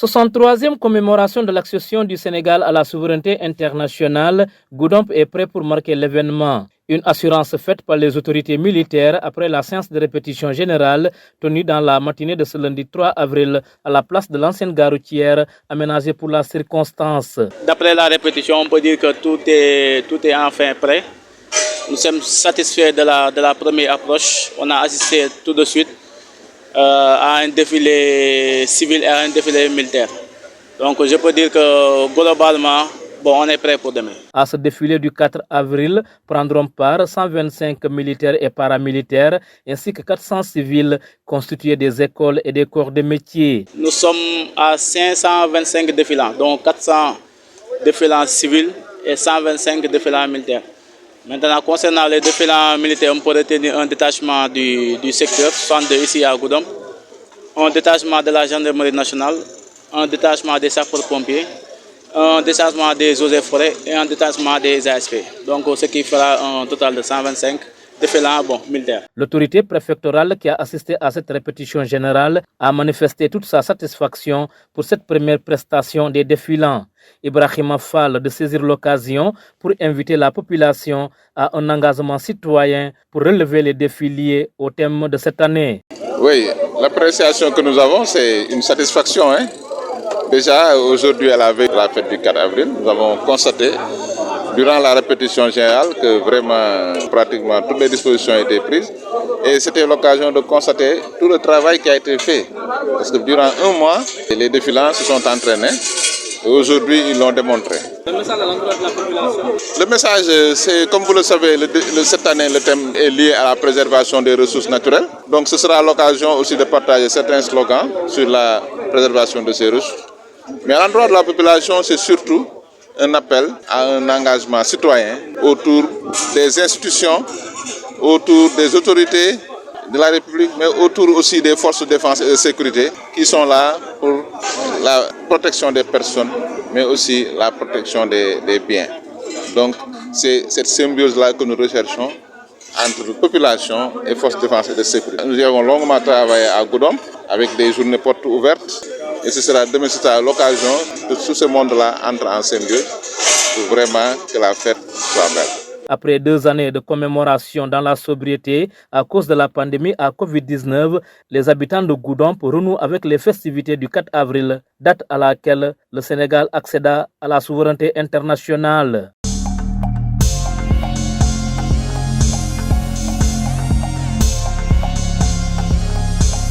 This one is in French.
63e commémoration de l'accession du Sénégal à la souveraineté internationale, Goudomp est prêt pour marquer l'événement. Une assurance faite par les autorités militaires après la séance de répétition générale tenue dans la matinée de ce lundi 3 avril à la place de l'ancienne gare routière aménagée pour la circonstance. D'après la répétition, on peut dire que tout est enfin prêt. Nous sommes satisfaits de la première approche. On a assisté tout de suite à un défilé civil et à un défilé militaire. Donc je peux dire que globalement, on est prêt pour demain. À ce défilé du 4 avril prendront part 125 militaires et paramilitaires ainsi que 400 civils constitués des écoles et des corps de métier. Nous sommes à 525 défilants, donc 400 défilants civils et 125 défilants militaires. Maintenant, concernant les défilants militaires, on peut retenir un détachement du secteur 62 ici à Goudomp, un détachement de la gendarmerie nationale, un détachement des sapeurs-pompiers, un détachement des eaux et forêts et un détachement des ASP. Donc, ce qui fera un total de 125 défilants militaires. L'autorité préfectorale qui a assisté à cette répétition générale a manifesté toute sa satisfaction pour cette première prestation des défilants. Ibrahima Fall de saisir l'occasion pour inviter la population à un engagement citoyen pour relever les défis liés au thème de cette année. Oui, l'appréciation que nous avons, c'est une satisfaction. Déjà, aujourd'hui, à la veille de la fête du 4 avril, nous avons constaté, durant la répétition générale, que vraiment, pratiquement toutes les dispositions ont été prises. Et c'était l'occasion de constater tout le travail qui a été fait. Parce que durant un mois, les défilants se sont entraînés. Et aujourd'hui, ils l'ont démontré. Le message à l'endroit de la population? Le message, c'est, comme vous le savez, cette année, le thème est lié à la préservation des ressources naturelles. Donc ce sera l'occasion aussi de partager certains slogans sur la préservation de ces ressources. Mais à l'endroit de la population, c'est surtout un appel à un engagement citoyen autour des institutions, autour des autorités de la République, mais autour aussi des forces de défense et de sécurité qui sont là pour la protection des personnes, mais aussi la protection des biens. Donc c'est cette symbiose-là que nous recherchons entre population et forces de défense et de sécurité. Nous y avons longuement travaillé à Goudomp avec des journées portes ouvertes et demain ce sera l'occasion que tout ce monde-là entre en symbiose pour vraiment que la fête soit belle. Après 2 années de commémoration dans la sobriété à cause de la pandémie à Covid-19, les habitants de Goudomp renouent avec les festivités du 4 avril, date à laquelle le Sénégal accéda à la souveraineté internationale.